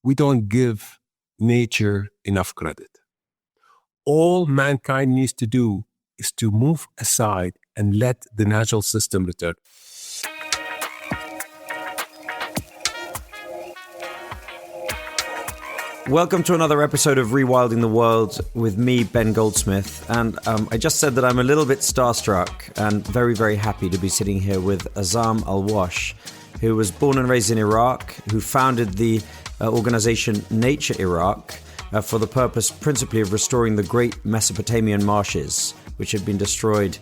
we don't give nature enough credit. All mankind needs to do is to move aside and let the natural system return. Welcome to another episode of Rewilding the World with me, Ben Goldsmith. And I just said that I'm a little bit starstruck and very, very happy to be sitting here with Azzam Alwash, who was born and raised in Iraq, who founded the organization Nature Iraq for the purpose principally of restoring the great Mesopotamian marshes, which had been destroyed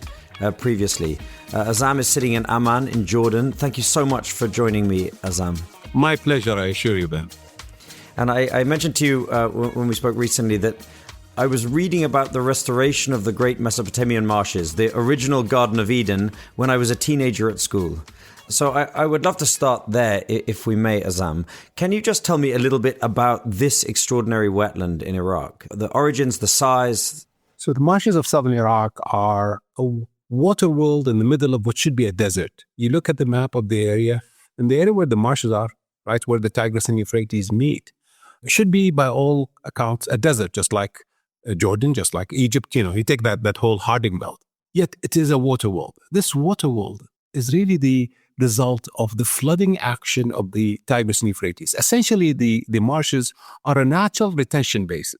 previously. Azzam is sitting in Amman in Jordan. Thank you so much for joining me, Azzam. My pleasure, I assure you, Ben. And I mentioned to you when we spoke recently that I was reading about the restoration of the great Mesopotamian marshes, the original Garden of Eden, when I was a teenager at school. So I would love to start there, if we may, Azzam. Can you just tell me a little bit about this extraordinary wetland in Iraq? The origins, the size? So the marshes of southern Iraq are a water world in the middle of what should be a desert. You look at the map of the area, and the area where the marshes are, right, where the Tigris and Euphrates meet, it should be, by all accounts, a desert, just like Jordan, just like Egypt. You take that whole Harding belt. Yet it is a water world. This water world is really the result of the flooding action of the Tigris and Euphrates. Essentially, the marshes are a natural retention basin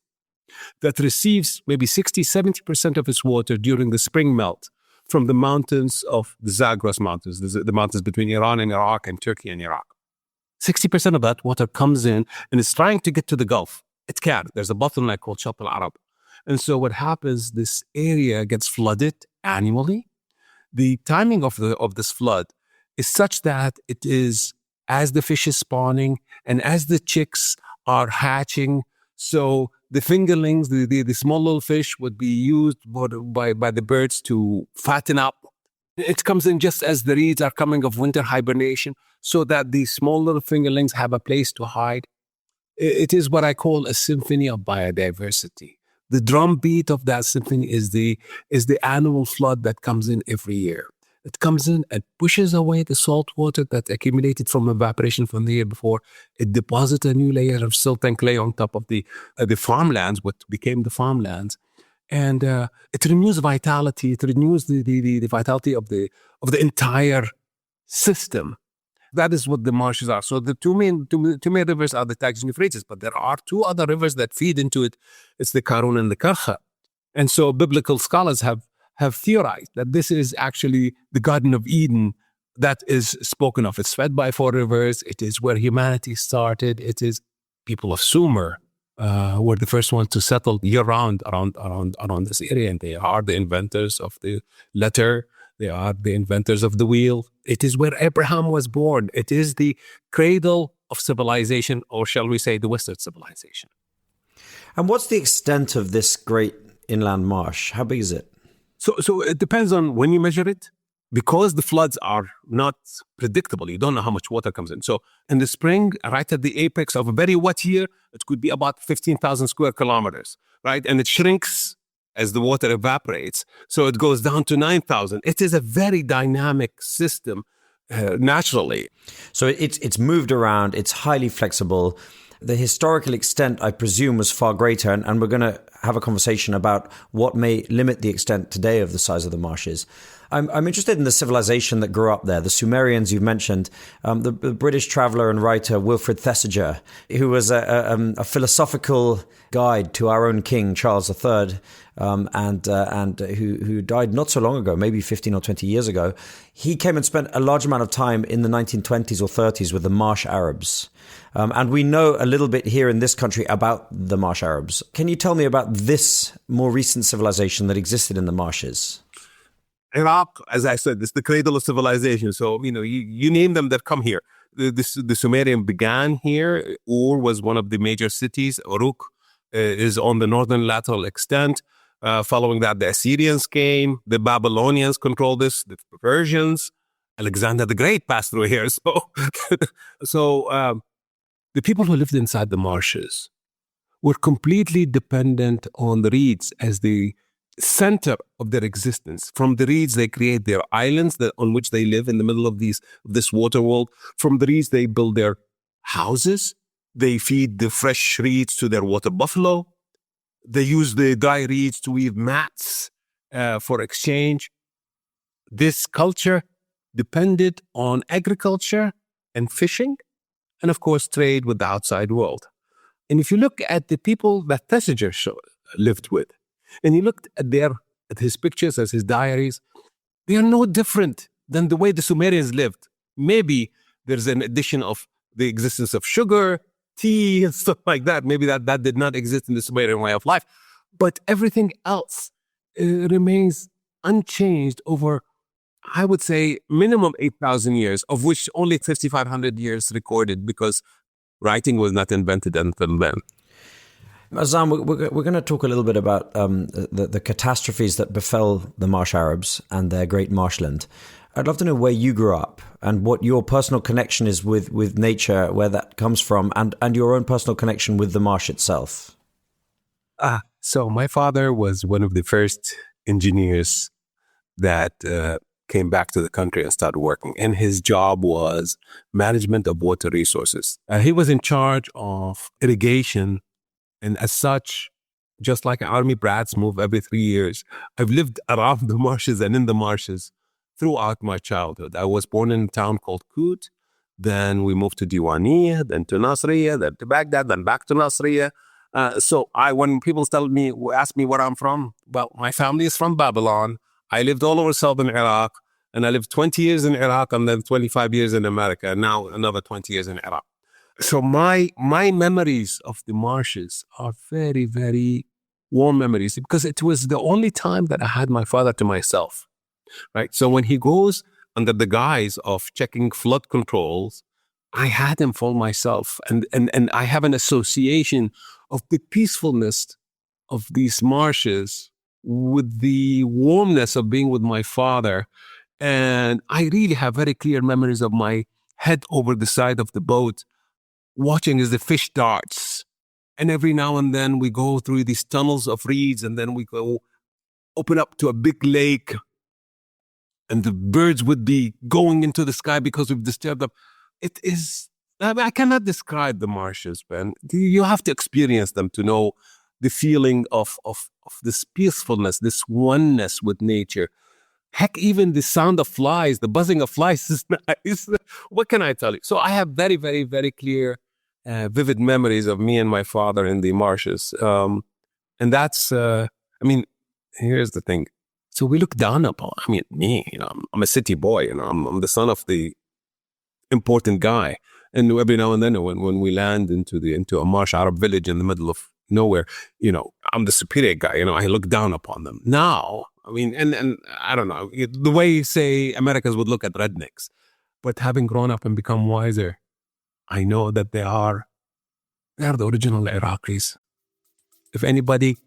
that receives maybe 60-70% of its water during the spring melt from the mountains of the Zagros Mountains, the mountains between Iran and Iraq and Turkey and Iraq. 60% of that water comes in and is trying to get to the Gulf. It can't. There's a bottleneck called Shatt al-Arab. And so what happens, this area gets flooded annually. The timing of this flood is such that it is as the fish is spawning and as the chicks are hatching. So the fingerlings, the small little fish, would be used by the birds to fatten up. It comes in just as the reeds are coming of winter hibernation, so that these small little fingerlings have a place to hide. It is what I call a symphony of biodiversity. The drumbeat of that symphony is the annual flood that comes in every year. It comes in and pushes away the salt water that accumulated from evaporation from the year before. It deposits a new layer of silt and clay on top of the farmlands, what became the farmlands. And it renews vitality. It renews the vitality of the entire system. That is what the marshes are. So the two main rivers are the Tigris and Euphrates, but there are two other rivers that feed into it. It's the Karun and the Karkha. And so biblical scholars have theorized that this is actually the Garden of Eden that is spoken of. It's fed by four rivers. It is where humanity started. It is people of Sumer were the first ones to settle year-round around this area, and they are the inventors of the letter. They are the inventors of the wheel. It is where Abraham was born. It is the cradle of civilization, or shall we say the Western civilization. And what's the extent of this great inland marsh? How big is it? So it depends on when you measure it. Because the floods are not predictable, you don't know how much water comes in. So in the spring, right at the apex of a very wet year, it could be about 15,000 square kilometers, right? And it shrinks as the water evaporates. So it goes down to 9,000. It is a very dynamic system naturally. So it's moved around. It's highly flexible. The historical extent, I presume, was far greater. And we're going to have a conversation about what may limit the extent today of the size of the marshes. I'm interested in the civilization that grew up there. The Sumerians you've mentioned, the British traveler and writer Wilfrid Thesiger, who was a philosophical guide to our own king, Charles III, and who died not so long ago, maybe 15 or 20 years ago. He came and spent a large amount of time in the 1920s or 30s with the Marsh Arabs. And we know a little bit here in this country about the Marsh Arabs. Can you tell me about this more recent civilization that existed in the marshes? Iraq, as I said, is the cradle of civilization. So, you name them, they've come here. The Sumerian began here. Ur was one of the major cities. Uruk is on the northern lateral extent. Following that, the Assyrians came. The Babylonians controlled this. The Persians. Alexander the Great passed through here. So the people who lived inside the marshes were completely dependent on the reeds as the center of their existence. From the reeds, they create their islands on which they live in the middle of this water world. From the reeds, they build their houses. They feed the fresh reeds to their water buffalo. They use the dry reeds to weave mats for exchange. This culture depended on agriculture and fishing, and of course, trade with the outside world. And if you look at the people that Thesiger lived with, and you looked at his pictures, as his diaries, they are no different than the way the Sumerians lived. Maybe there's an addition of the existence of sugar, tea, and stuff like that. Maybe that did not exist in the Sumerian way of life. But everything else remains unchanged over, I would say, minimum 8,000 years, of which only 5,500 years recorded, because writing was not invented until then. Azzam, we're going to talk a little bit about the catastrophes that befell the Marsh Arabs and their great marshland. I'd love to know where you grew up and what your personal connection is with nature, where that comes from, and your own personal connection with the marsh itself. So my father was one of the first engineers that came back to the country and started working. And his job was management of water resources. He was in charge of irrigation. And as such, just like army brats move every 3 years, I've lived around the marshes and in the marshes throughout my childhood. I was born in a town called Kut. Then we moved to Diwaniyah, then to Nasriya, then to Baghdad, then back to Nasriya. So when people ask me where I'm from, well, my family is from Babylon. I lived all over southern Iraq, and I lived 20 years in Iraq and then 25 years in America, and now another 20 years in Iraq. So my memories of the marshes are very, very warm memories, because it was the only time that I had my father to myself, right? So when he goes under the guise of checking flood controls, I had him for myself. And I have an association of the peacefulness of these marshes with the warmness of being with my father. And I really have very clear memories of my head over the side of the boat, watching as the fish darts. And every now and then we go through these tunnels of reeds, and then we go open up to a big lake, and the birds would be going into the sky because we've disturbed them. It is, I cannot describe the marshes, man. You have to experience them to know the feeling of this peacefulness, this oneness with nature. Heck, even the sound of flies, the buzzing of flies is nice. What can I tell you? So I have very, very, very clear, vivid memories of me and my father in the marshes. And that's, here's the thing. So we look down upon, me, I'm a city boy, I'm the son of the important guy. And every now and then when we land into a Marsh Arab village in the middle of nowhere, I'm the superior guy, I look down upon them. Now, and I don't know, the way, say, Americans would look at rednecks. But having grown up and become wiser, I know that they are the original Iraqis. If anybody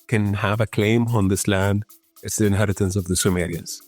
can have a claim on this land, it's the inheritance of the Sumerians.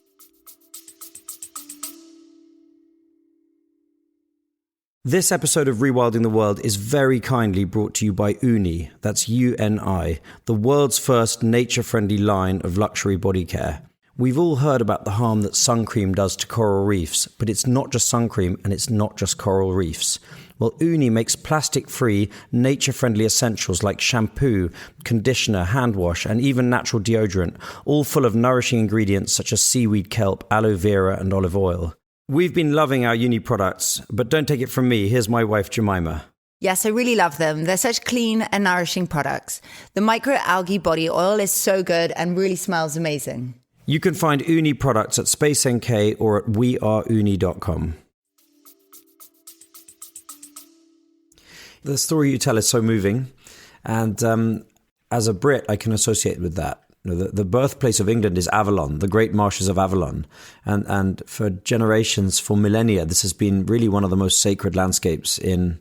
This episode of Rewilding the World is very kindly brought to you by Uni, that's UNI, the world's first nature-friendly line of luxury body care. We've all heard about the harm that sun cream does to coral reefs, but it's not just sun cream and it's not just coral reefs. Well, Uni makes plastic-free, nature-friendly essentials like shampoo, conditioner, hand wash, and even natural deodorant, all full of nourishing ingredients such as seaweed kelp, aloe vera, and olive oil. We've been loving our Uni products, but don't take it from me. Here's my wife, Jemima. Yes, I really love them. They're such clean and nourishing products. The microalgae body oil is so good and really smells amazing. You can find Uni products at Space NK or at weareuni.com. The story you tell is so moving, and as a Brit, I can associate with that. The birthplace of England is Avalon, the great marshes of Avalon. And for generations, for millennia, this has been really one of the most sacred landscapes in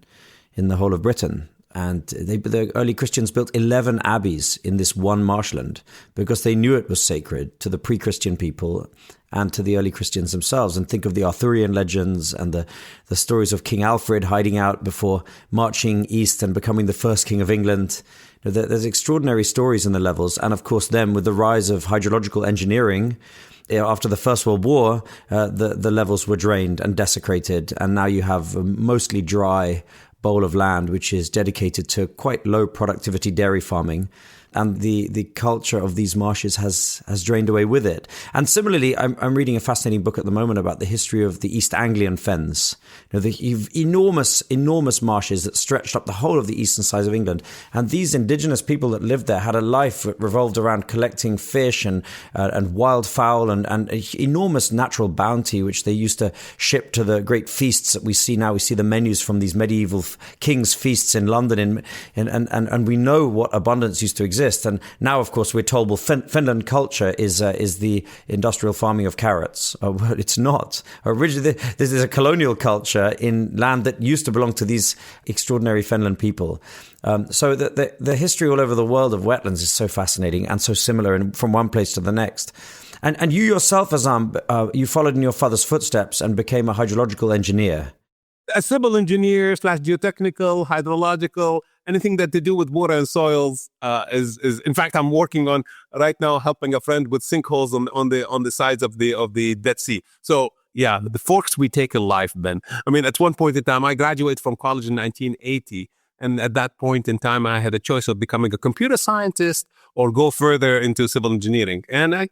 the whole of Britain. And the early Christians built 11 abbeys in this one marshland because they knew it was sacred to the pre-Christian people and to the early Christians themselves. And think of the Arthurian legends and the stories of King Alfred hiding out before marching east and becoming the first king of England. There's extraordinary stories in the levels. And of course, then with the rise of hydrological engineering, after the First World War, the levels were drained and desecrated. And now you have mostly dry bowl of land which is dedicated to quite low productivity dairy farming. And the culture of these marshes has drained away with it. And similarly, I'm reading a fascinating book at the moment about the history of the East Anglian fens. The enormous marshes that stretched up the whole of the eastern side of England. And these indigenous people that lived there had a life that revolved around collecting fish and wildfowl and enormous natural bounty, which they used to ship to the great feasts that we see now. We see the menus from these medieval kings' feasts in London, and we know what abundance used to exist. And now, of course, we're told, well, Finland culture is the industrial farming of carrots. Well, it's not. Originally, this is a colonial culture in land that used to belong to these extraordinary Finland people. So the history all over the world of wetlands is so fascinating and so similar from one place to the next. And you yourself, Azzam, you followed in your father's footsteps and became a hydrological engineer. A civil engineer / geotechnical, hydrological, anything that to do with water and soils is in fact, I'm working on right now helping a friend with sinkholes on the sides of the Dead Sea. So yeah, the forks we take in life, Ben. I mean, at one point in time, I graduated from college in 1980. And at that point in time, I had a choice of becoming a computer scientist or go further into civil engineering. And I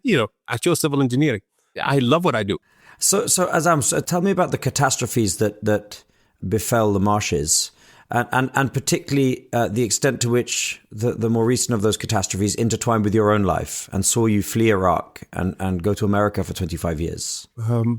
chose civil engineering. I love what I do. So Azzam, tell me about the catastrophes that befell the marshes, and particularly the extent to which the more recent of those catastrophes intertwined with your own life and saw you flee Iraq and go to America for 25 years.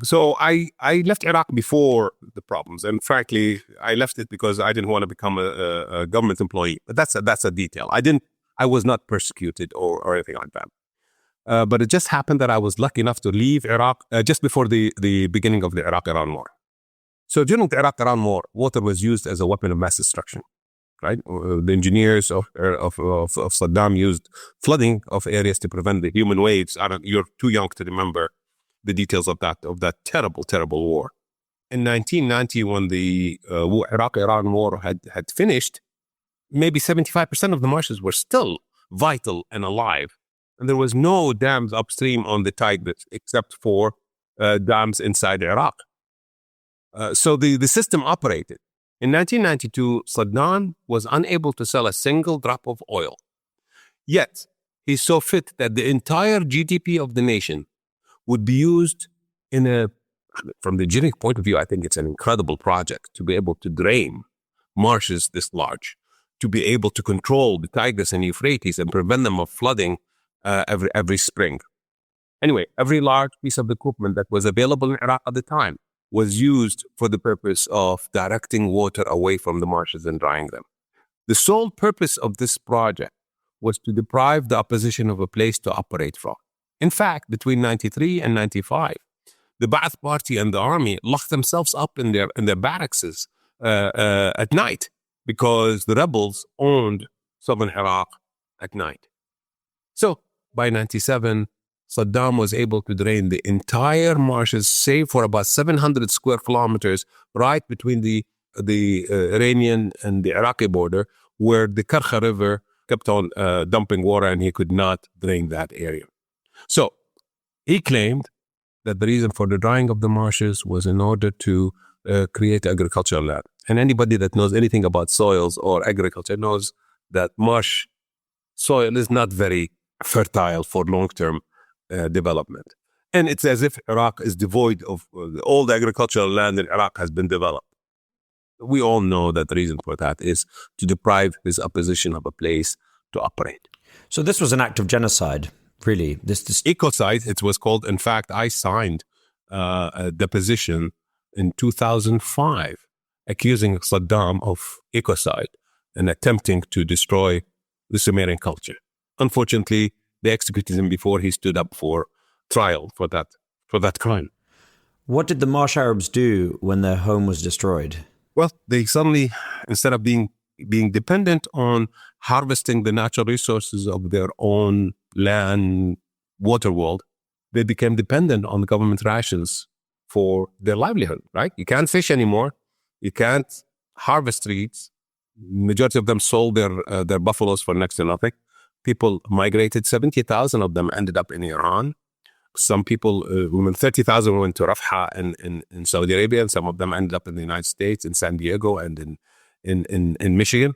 So I left Iraq before the problems, and frankly, I left it because I didn't want to become a government employee. But that's a detail. I was not persecuted or anything like that. But it just happened that I was lucky enough to leave Iraq just before the beginning of the Iraq-Iran war. So during the Iraq-Iran war, water was used as a weapon of mass destruction, right? The engineers of Saddam used flooding of areas to prevent the human waves. You're too young to remember the details of that terrible, terrible war. In 1990, when the Iraq-Iran war had finished, maybe 75% of the marshes were still vital and alive. And there was no dams upstream on the Tigris except for dams inside Iraq. So the system operated. In 1992, Saddam was unable to sell a single drop of oil. Yet, he saw fit that the entire GDP of the nation would be used from the engineering point of view, I think it's an incredible project to be able to drain marshes this large, to be able to control the Tigris and Euphrates and prevent them of flooding every spring. Anyway, every large piece of equipment that was available in Iraq at the time was used for the purpose of directing water away from the marshes and drying them. The sole purpose of this project was to deprive the opposition of a place to operate from. In fact, between 93 and 95, the Ba'ath Party and the army locked themselves up in their barracks at night because the rebels owned southern Iraq at night. So by 97, Saddam was able to drain the entire marshes, save for about 700 square kilometers, right between the Iranian and the Iraqi border, where the Karkha River kept on dumping water, and he could not drain that area. So he claimed that the reason for the drying of the marshes was in order to create agricultural land. And anybody that knows anything about soils or agriculture knows that marsh soil is not very fertile for long-term development. And it's as if Iraq is devoid of all the agricultural land in Iraq has been developed. We all know that the reason for that is to deprive his opposition of a place to operate. So this was an act of genocide, really. This ecocide, it was called. In fact, I signed a deposition in 2005 accusing Saddam of ecocide and attempting to destroy the Sumerian culture. Unfortunately, they executed him before he stood up for trial for that crime. What did the Marsh Arabs do when their home was destroyed? Well, they suddenly, instead of being dependent on harvesting the natural resources of their own land, water world, they became dependent on government rations for their livelihood, right? You can't fish anymore. You can't harvest reeds. Majority of them sold their buffaloes for next to nothing. People migrated. 70,000 of them ended up in Iran. Some people, 30,000 went to Rafah in Saudi Arabia, and some of them ended up in the United States, in San Diego, and in Michigan.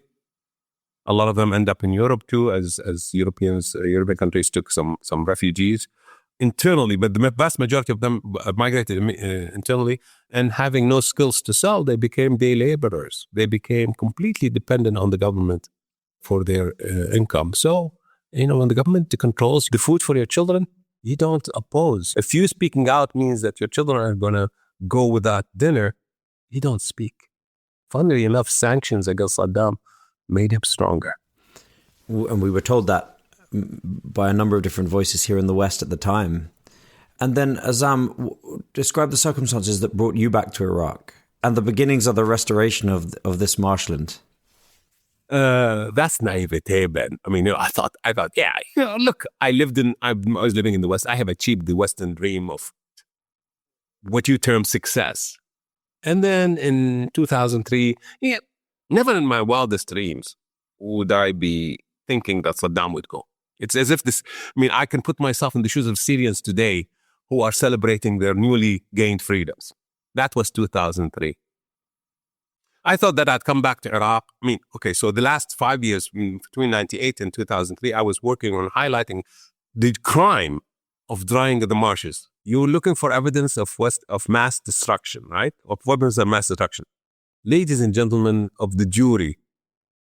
A lot of them end up in Europe too, as European countries took some refugees internally, but the vast majority of them migrated internally, and having no skills to sell, they became day laborers. They became completely dependent on the government for their income. So, when the government controls the food for your children, you don't oppose. If you speaking out means that your children are going to go without dinner, you don't speak. Funnily enough, sanctions against Saddam made him stronger. And we were told that by a number of different voices here in the West at the time. And then, Azzam, describe the circumstances that brought you back to Iraq and the beginnings of the restoration of this marshland. That's naivete, Ben. I mean, I thought, yeah, look, I was living in the West. I have achieved the Western dream of what you term success. And then in 2003, never in my wildest dreams would I be thinking that Saddam would go. It's as if I can put myself in the shoes of Syrians today who are celebrating their newly gained freedoms. That was 2003. I thought that I'd come back to Iraq. So the last 5 years, between 98 and 2003, I was working on highlighting the crime of drying the marshes. You were looking for evidence of mass destruction, right? Of weapons of mass destruction. Ladies and gentlemen of the jury,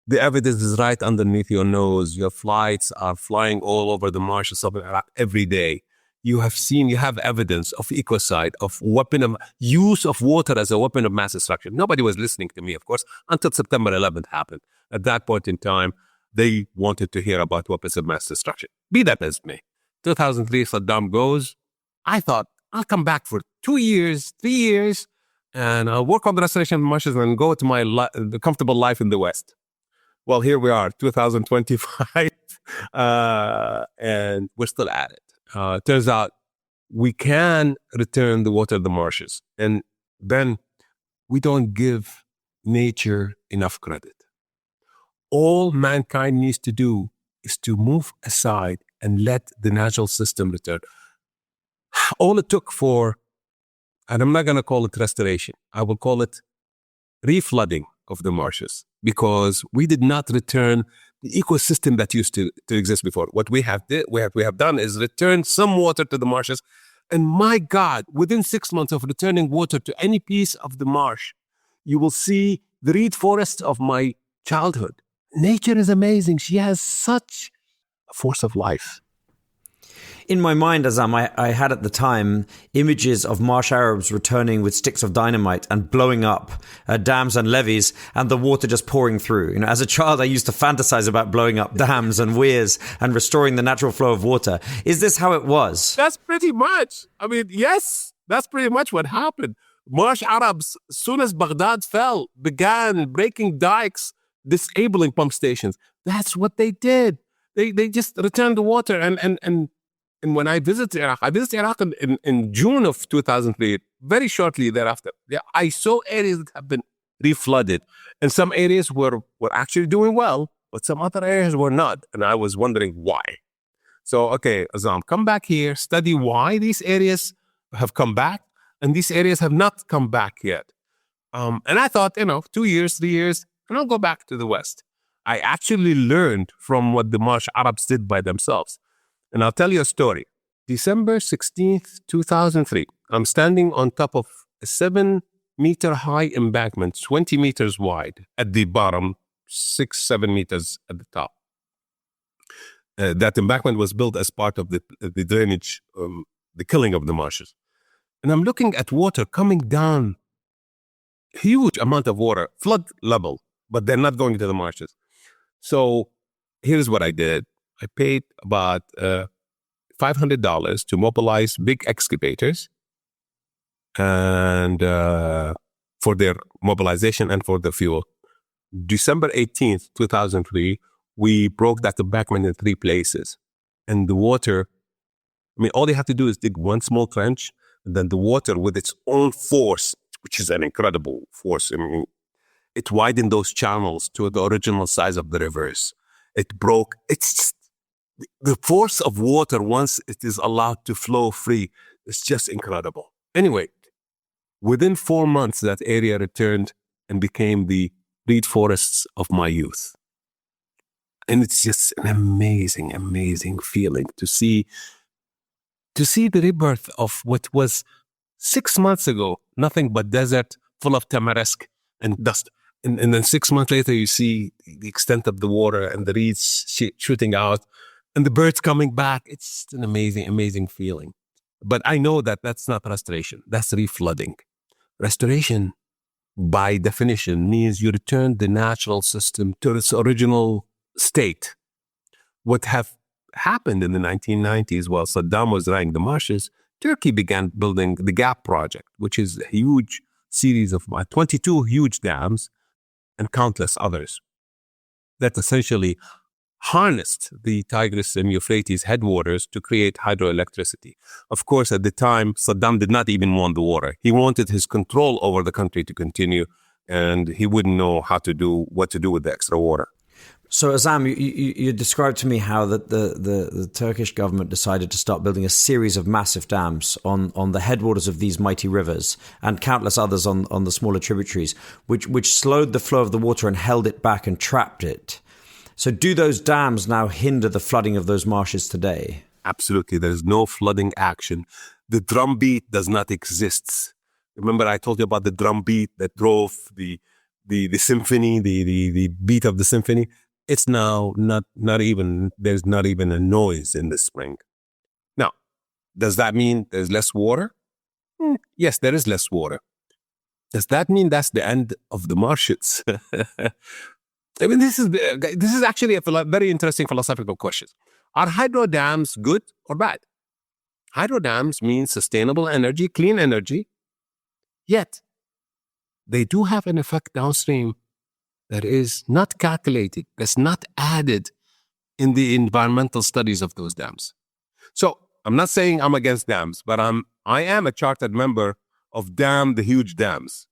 the evidence is right underneath your nose. Your flights are flying all over the marshes of Iraq every day. You have evidence of ecocide, of use of water as a weapon of mass destruction. Nobody was listening to me, of course, until September 11th happened. At that point in time, they wanted to hear about weapons of mass destruction. Be that as may. 2003, Saddam goes. I thought, I'll come back for 2 years, 3 years, and I'll work on the restoration of the marshes and go to the comfortable life in the West. Well, here we are, 2025, and we're still at it. Turns out we can return the water to the marshes. And then we don't give nature enough credit. All mankind needs to do is to move aside and let the natural system return. All it took and I'm not going to call it restoration, I will call it reflooding of the marshes, because we did not return the ecosystem that used to exist before. What we have done is return some water to the marshes. And my God, within 6 months of returning water to any piece of the marsh, you will see the reed forest of my childhood. Nature is amazing. She has such a force of life. In my mind, Azzam, I had at the time images of marsh Arabs returning with sticks of dynamite and blowing up dams and levees and the water just pouring through. As a child, I used to fantasize about blowing up dams and weirs and restoring the natural flow of water. Is this how it was? That's pretty much. Yes, that's pretty much what happened. Marsh Arabs, as soon as Baghdad fell, began breaking dikes, disabling pump stations. That's what they did. They just returned the water. And when I visited Iraq in June of 2003, very shortly thereafter, I saw areas that have been reflooded. And some areas were actually doing well, but some other areas were not. And I was wondering why. So, okay, Azzam, come back here, study why these areas have come back and these areas have not come back yet. And I thought, 2 years, 3 years, and I'll go back to the West. I actually learned from what the Marsh Arabs did by themselves. And I'll tell you a story. December 16th, 2003, I'm standing on top of a 7-meter high embankment, 20 meters wide at the bottom, 6-7 meters at the top. That embankment was built as part of the drainage, the killing of the marshes. And I'm looking at water coming down, huge amount of water, flood level, but they're not going to the marshes. So here's what I did. I paid about $500 to mobilize big excavators and for their mobilization and for the fuel. December 18th, 2003, we broke that embankment in 3 places. And the water, all they have to do is dig one small trench, and then the water with its own force, which is an incredible force, it widened those channels to the original size of the rivers. It broke. It's just, the force of water, once it is allowed to flow free, it's just incredible. Anyway, within 4 months, that area returned and became the reed forests of my youth. And it's just an amazing, amazing feeling to see the rebirth of what was 6 months ago, nothing but desert full of tamarisk and dust. And then 6 months later, you see the extent of the water and the reeds shooting out and the birds coming back. It's an amazing, amazing feeling. But I know that that's not restoration. That's reflooding. Restoration, by definition, means you return the natural system to its original state. What have happened in the 1990s while Saddam was running the marshes, Turkey began building the GAP project, which is a huge series of 22 huge dams and countless others that essentially harnessed the Tigris and Euphrates headwaters to create hydroelectricity. Of course, at the time, Saddam did not even want the water. He wanted his control over the country to continue, and he wouldn't know what to do with the extra water. So, Azzam, you described to me how that the Turkish government decided to start building a series of massive dams on the headwaters of these mighty rivers and countless others on the smaller tributaries, which slowed the flow of the water and held it back and trapped it. So do those dams now hinder the flooding of those marshes today? Absolutely. There's no flooding action. The drumbeat does not exist. Remember I told you about the drumbeat that drove the symphony, the beat of the symphony? It's now there's not even a noise in the spring. Now, does that mean there's less water? Yes, there is less water. Does that mean that's the end of the marshes? I mean, this is actually a very interesting philosophical question. Are hydro dams good or bad? Hydro dams mean sustainable energy, clean energy, yet they do have an effect downstream that is not calculated, that's not added in the environmental studies of those dams. So I'm not saying I'm against dams, but I am a chartered member of the huge dams.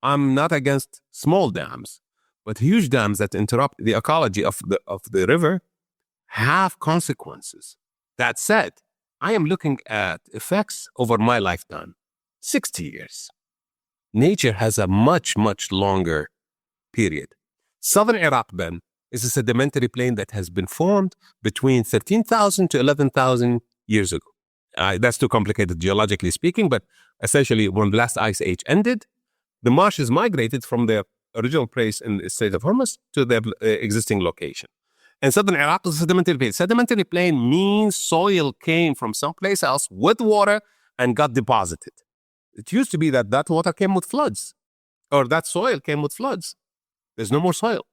I'm not against small dams, but huge dams that interrupt the ecology of the river have consequences. That said, I am looking at effects over my lifetime, 60 years. Nature has a much, much longer period. Southern Iraq, Ben, is a sedimentary plain that has been formed between 13,000 to 11,000 years ago. That's too complicated geologically speaking, but essentially when the last ice age ended, the marshes migrated from their original place in the state of Hormuz to their existing location. And Southern Iraq is a sedimentary plain. Sedimentary plain means soil came from someplace else with water and got deposited. It used to be that water came with floods, or that soil came with floods. There's no more soil.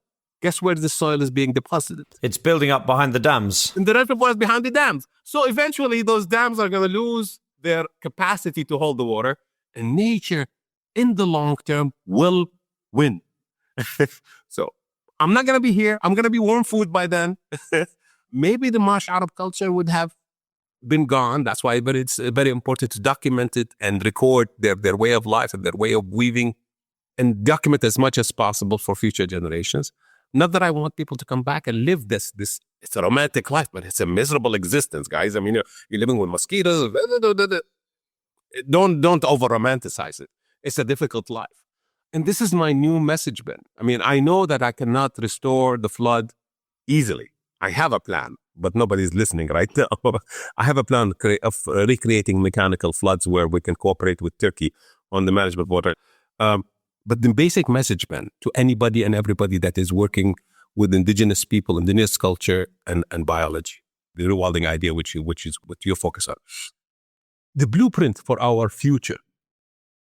Guess where the soil is being deposited? It's building up behind the dams. In the reservoirs behind the dams. So eventually those dams are going to lose their capacity to hold the water, and nature in the long term will win. So I'm not going to be here. I'm going to be worm food by then. Maybe the marsh Arab culture would have been gone. That's why, but it's very important to document it and record their way of life and their way of weaving, and document as much as possible for future generations. Not that I want people to come back and live this. It's a romantic life, but it's a miserable existence, guys. I mean, you're living with mosquitoes. Don't over-romanticize it. It's a difficult life. And this is my new message, Ben. I mean, I know that I cannot restore the flood easily. I have a plan, but nobody's listening right now. I have a plan of recreating mechanical floods where we can cooperate with Turkey on the management of water. But the basic message, Ben, to anybody and everybody that is working with indigenous people, indigenous culture, and biology, the rewilding idea, which is what you focus on. The blueprint for our future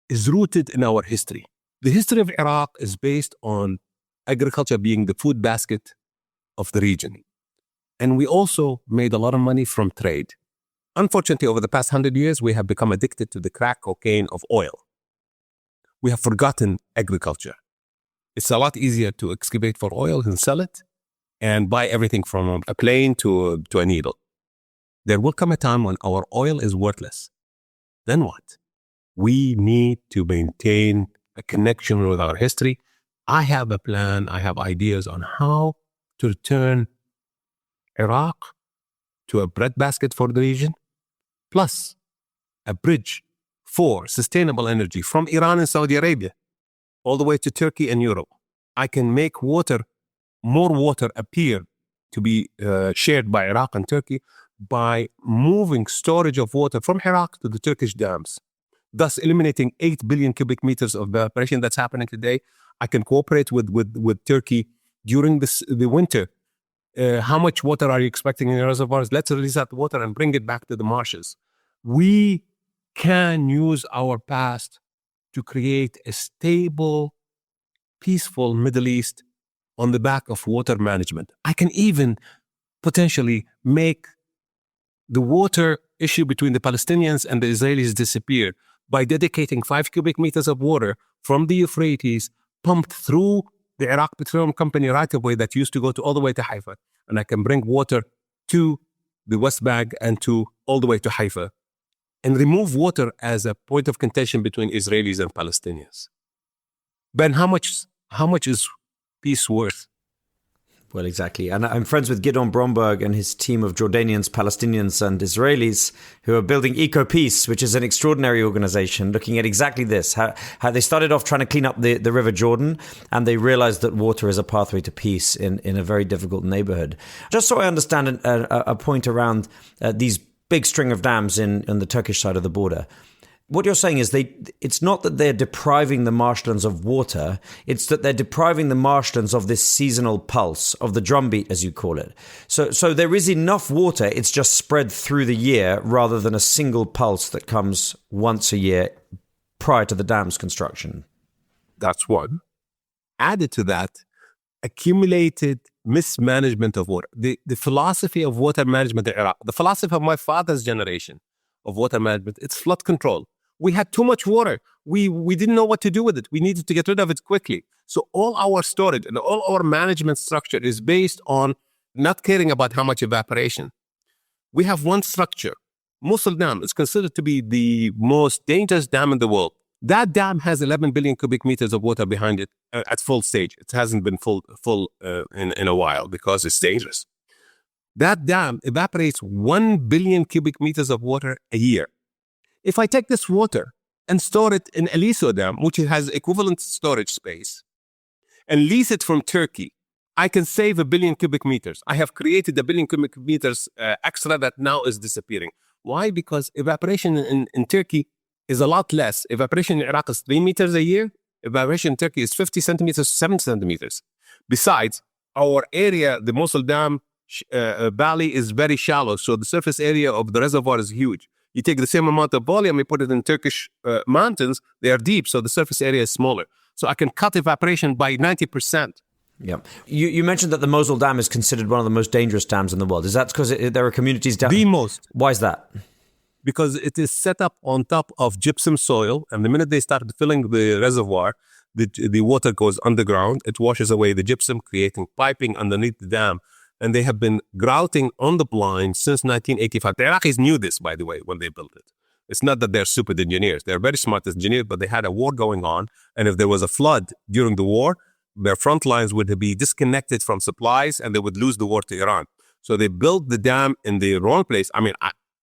is rooted in our history. The history of Iraq is based on agriculture being the food basket of the region. And we also made a lot of money from trade. Unfortunately, over the past 100 years, we have become addicted to the crack cocaine of oil. We have forgotten agriculture. It's a lot easier to excavate for oil and sell it and buy everything from a plane to a needle. There will come a time when our oil is worthless. Then what? We need to maintain a connection with our history. I have a plan. I have ideas on how to return Iraq to a breadbasket for the region, plus a bridge for sustainable energy from Iran and Saudi Arabia all the way to Turkey and Europe. I can make more water appear to be shared by Iraq and Turkey by moving storage of water from Iraq to the Turkish dams, thus eliminating 8 billion cubic meters of evaporation that's happening today. I can cooperate with Turkey during the winter. How much water are you expecting in your reservoirs? Let's release that water and bring it back to the marshes. We can use our past to create a stable, peaceful Middle East on the back of water management. I can even potentially make the water issue between the Palestinians and the Israelis disappear by dedicating 5 cubic meters of water from the Euphrates pumped through the Iraq Petroleum Company right of way that used to go all the way to Haifa. And I can bring water to the West Bank and all the way to Haifa and remove water as a point of contention between Israelis and Palestinians. Ben, how much is peace worth? Well, exactly. And I'm friends with Gidon Bromberg and his team of Jordanians, Palestinians, and Israelis who are building EcoPeace, which is an extraordinary organization looking at exactly this, how they started off trying to clean up the River Jordan, and they realized that water is a pathway to peace in a very difficult neighborhood. Just so I understand a point around these big string of dams on the Turkish side of the border. What you're saying is it's not that they're depriving the marshlands of water, it's that they're depriving the marshlands of this seasonal pulse, of the drumbeat, as you call it. So there is enough water, it's just spread through the year rather than a single pulse that comes once a year prior to the dam's construction. That's one. Added to that, accumulated mismanagement of water. The philosophy of water management in Iraq, the philosophy of my father's generation of water management, it's flood control. We had too much water. We didn't know what to do with it. We needed to get rid of it quickly. So all our storage and all our management structure is based on not caring about how much evaporation. We have one structure. Mosul Dam is considered to be the most dangerous dam in the world. That dam has 11 billion cubic meters of water behind it at full stage. It hasn't been full in a while because it's dangerous. That dam evaporates 1 billion cubic meters of water a year. If I take this water and store it in Eliso Dam, which has equivalent storage space, and lease it from Turkey, I can save 1 billion cubic meters. I have created 1 billion cubic meters extra that now is disappearing. Why? Because evaporation in Turkey is a lot less. Evaporation in Iraq is 3 meters a year. Evaporation in Turkey is 50 centimeters, 7 centimeters. Besides, our area, the Mosul Dam valley is very shallow, so the surface area of the reservoir is huge. You take the same amount of volume, you put it in Turkish mountains, they are deep, so the surface area is smaller. So I can cut evaporation by 90%. Yeah. You mentioned that the Mosul Dam is considered one of the most dangerous dams in the world. Is that because there are communities down? The most. Why is that? Because it is set up on top of gypsum soil, and the minute they start filling the reservoir, the water goes underground. It washes away the gypsum, creating piping underneath the dam. And they have been grouting on the blind since 1985. The Iraqis knew this, by the way, when they built it. It's not that they're stupid engineers. They're very smart engineers, but they had a war going on. And if there was a flood during the war, their front lines would be disconnected from supplies and they would lose the war to Iran. So they built the dam in the wrong place. I mean,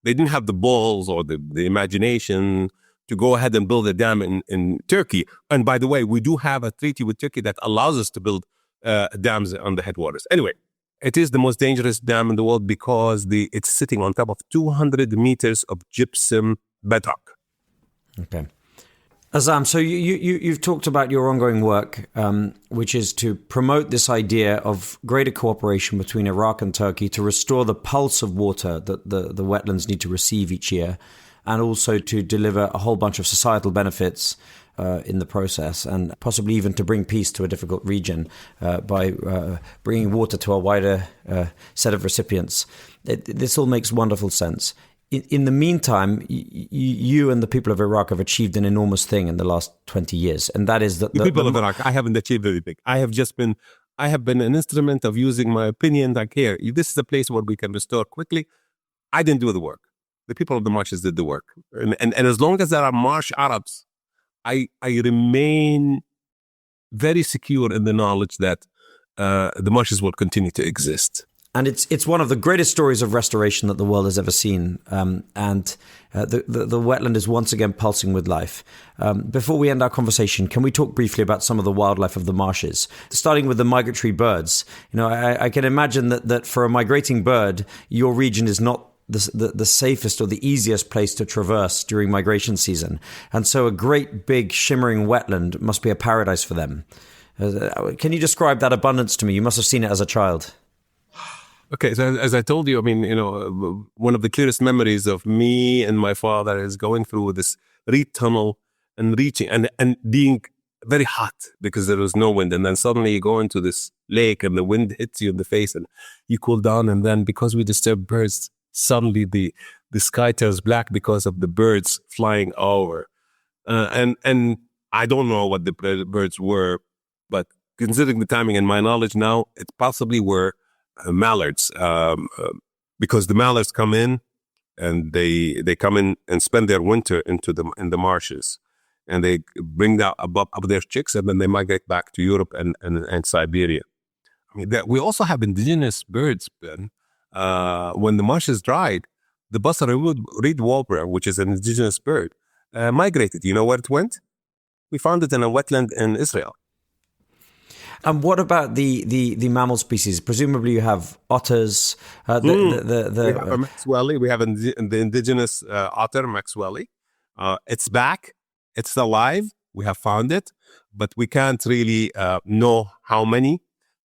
they didn't have the balls or the imagination to go ahead and build a dam in Turkey. And by the way, we do have a treaty with Turkey that allows us to build dams on the headwaters. Anyway, it is the most dangerous dam in the world because it's sitting on top of 200 meters of gypsum bedrock. Okay. Azzam, so you've talked about your ongoing work, which is to promote this idea of greater cooperation between Iraq and Turkey to restore the pulse of water that the wetlands need to receive each year, and also to deliver a whole bunch of societal benefits in the process, and possibly even to bring peace to a difficult region by bringing water to a wider set of recipients. This all makes wonderful sense. In the meantime, you and the people of Iraq have achieved an enormous thing in the last 20 years, and that is that the people of Iraq, I haven't achieved anything. I have been an instrument of using my opinion. Like, here, this is a place where we can restore quickly. I didn't do the work. The people of the marshes did the work. And as long as there are marsh Arabs, I remain very secure in the knowledge that the marshes will continue to exist. And it's one of the greatest stories of restoration that the world has ever seen. The wetland is once again pulsing with life. Before we end our conversation, can we talk briefly about some of the wildlife of the marshes? Starting with the migratory birds. I can imagine that for a migrating bird, your region is not the safest or the easiest place to traverse during migration season. And so a great big shimmering wetland must be a paradise for them. Can you describe that abundance to me? You must have seen it as a child. Okay, so as I told you, one of the clearest memories of me and my father is going through this reed tunnel and reaching and being very hot because there was no wind. And then suddenly you go into this lake and the wind hits you in the face and you cool down. And then because we disturb birds, suddenly the sky turns black because of the birds flying over. And I don't know what the birds were, but considering the timing and my knowledge now, it possibly were mallards, because the mallards come in and they come in and spend their winter in the marshes, and they bring that up their chicks, and then they migrate back to Europe and Siberia. We also have indigenous birds, Ben. When the marshes dried, the Basra reed warbler, which is an indigenous bird, migrated. You know where it went? We found it in a wetland in Israel. And what about the mammal species? Presumably you have otters. We have a Maxwelli. We have the indigenous otter, Maxwelli. It's back. It's alive. We have found it, but we can't really know how many.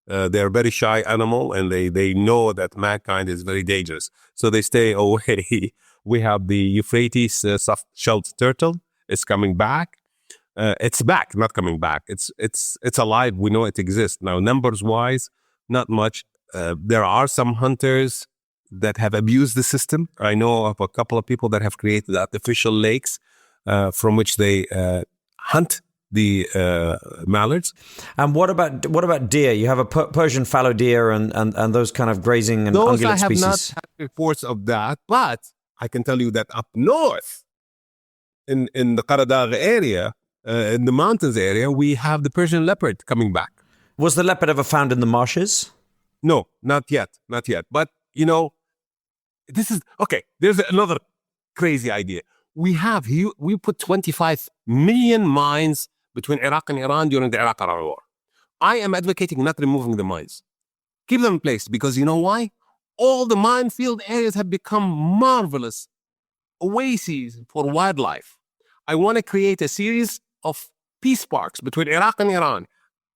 They're a very shy animal, and they know that mankind is very dangerous, so they stay away. We have the Euphrates soft-shelled turtle. It's coming back. It's back, not coming back. It's alive. We know it exists. Now, numbers-wise, not much. There are some hunters that have abused the system. I know of a couple of people that have created artificial lakes from which they hunt the mallards. And what about deer? You have a Persian fallow deer and those kind of grazing and ungulate species. I have not had reports of that, but I can tell you that up north in the Qaradagh area, in the mountains area, we have the Persian leopard coming back. Was the leopard ever found in the marshes? No, not yet. But, this is, okay, there's another crazy idea. We put 25 million mines between Iraq and Iran during the Iraq-Iran war. I am advocating not removing the mines. Keep them in place, because you know why? All the minefield areas have become marvelous oases for wildlife. I want to create a series of peace parks between Iraq and Iran.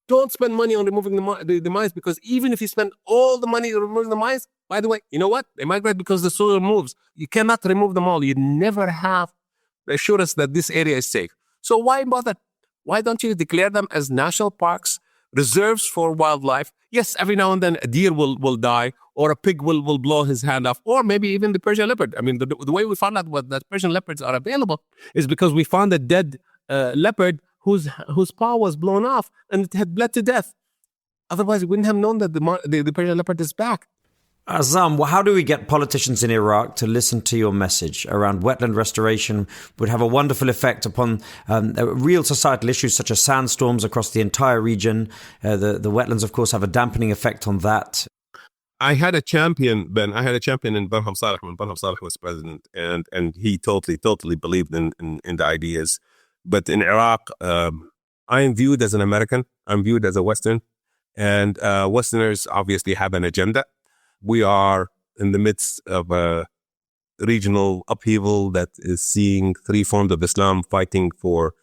Don't spend money on removing the mines, because even if you spend all the money on removing the mines, by the way, you know what? They migrate because the soil moves. You cannot remove them all. You never have the assurance that this area is safe. So why bother? Why don't you declare them as national parks, reserves for wildlife? Yes, every now and then a deer will die, or a pig will blow his hand off, or maybe even the Persian leopard. The way we found out that Persian leopards are available is because we found a dead leopard whose paw was blown off and it had bled to death. Otherwise, we wouldn't have known that the Persian leopard is back. Azzam, how do we get politicians in Iraq to listen to your message around wetland restoration? Would have a wonderful effect upon real societal issues such as sandstorms across the entire region. The wetlands, of course, have a dampening effect on that. I had a champion, Ben. I had a champion in Barham Saleh when Barham Saleh was president, and he totally believed in the ideas. But in Iraq, I am viewed as an American. I'm viewed as a Western, and Westerners obviously have an agenda. We are in the midst of a regional upheaval that is seeing three forms of Islam fighting for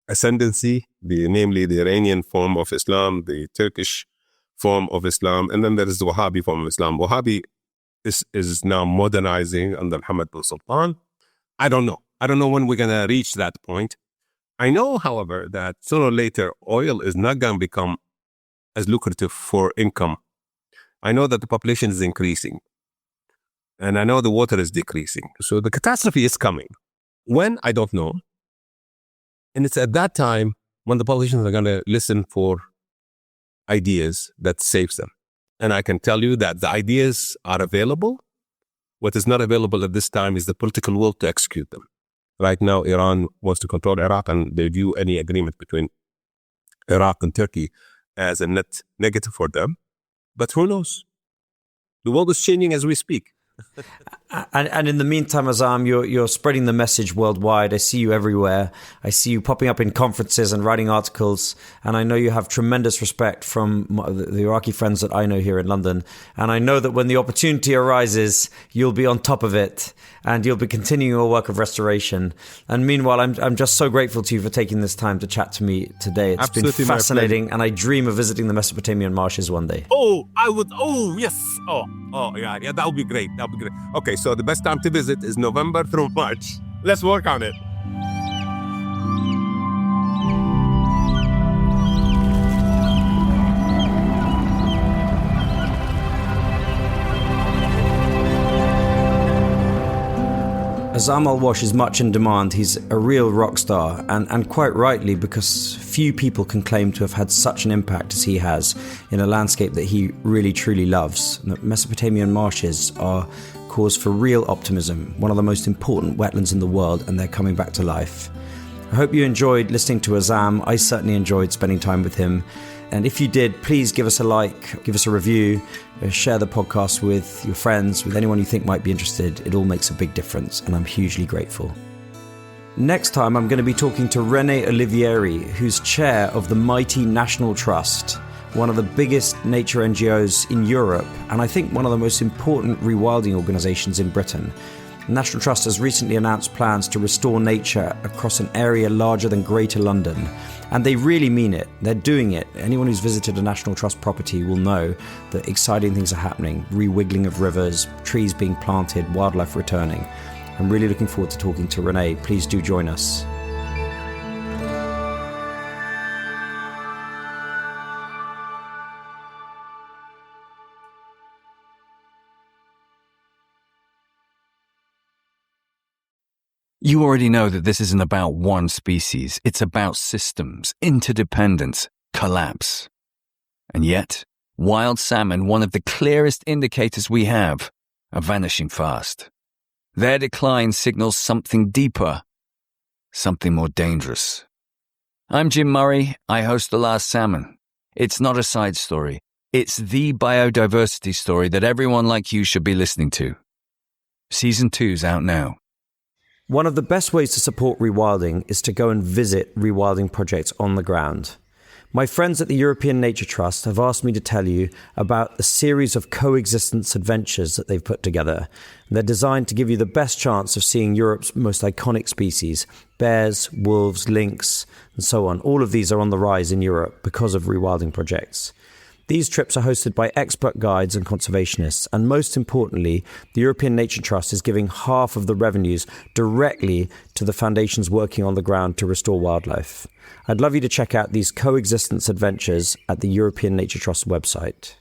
ascendancy, namely the Iranian form of Islam, the Turkish form of Islam, and then there is the Wahhabi form of Islam. Wahhabi is now modernizing under Hamad bin Sultan. I don't know when we're going to reach that point. I know, however, that sooner or later, oil is not going to become as lucrative for income. I know that the population is increasing, and I know the water is decreasing. So the catastrophe is coming. When? I don't know. And it's at that time when the politicians are going to listen for ideas that saves them. And I can tell you that the ideas are available. What is not available at this time is the political will to execute them. Right now, Iran wants to control Iraq, and they view any agreement between Iraq and Turkey as a net negative for them. But who knows? The world is changing as we speak. And in the meantime, Azzam, you're spreading the message worldwide. I see you everywhere. I see you popping up in conferences and writing articles. And I know you have tremendous respect from the Iraqi friends that I know here in London. And I know that when the opportunity arises, you'll be on top of it and you'll be continuing your work of restoration. And meanwhile, I'm just so grateful to you for taking this time to chat to me today. It's Absolutely been fascinating. And I dream of visiting the Mesopotamian marshes one day. Oh, I would. Oh, yes. Yeah, that would be great. That would be great. Okay, so the best time to visit is November through March. Let's work on it. Azzam Alwash is much in demand. He's a real rock star, and quite rightly, because few people can claim to have had such an impact as he has in a landscape that he really truly loves. The Mesopotamian marshes are cause for real optimism, one of the most important wetlands in the world, and they're coming back to life. I hope you enjoyed listening to Azzam. I certainly enjoyed spending time with him. And if you did, please give us a like, give us a review, share the podcast with your friends, with anyone you think might be interested. It all makes a big difference, and I'm hugely grateful. Next time, I'm going to be talking to René Olivieri, who's chair of the mighty National Trust, one of the biggest nature NGOs in Europe, and I think one of the most important rewilding organisations in Britain. The National Trust has recently announced plans to restore nature across an area larger than Greater London. And they really mean it. They're doing it. Anyone who's visited a National Trust property will know that exciting things are happening. Rewiggling of rivers, trees being planted, wildlife returning. I'm really looking forward to talking to René. Please do join us. You already know that this isn't about one species. It's about systems, interdependence, collapse. And yet, wild salmon, one of the clearest indicators we have, are vanishing fast. Their decline signals something deeper, something more dangerous. I'm Jim Murray. I host The Last Salmon. It's not a side story. It's the biodiversity story that everyone like you should be listening to. Season 2's out now. One of the best ways to support rewilding is to go and visit rewilding projects on the ground. My friends at the European Nature Trust have asked me to tell you about a series of coexistence adventures that they've put together. They're designed to give you the best chance of seeing Europe's most iconic species, bears, wolves, lynx, and so on. All of these are on the rise in Europe because of rewilding projects. These trips are hosted by expert guides and conservationists, and most importantly, the European Nature Trust is giving half of the revenues directly to the foundations working on the ground to restore wildlife. I'd love you to check out these coexistence adventures at the European Nature Trust website.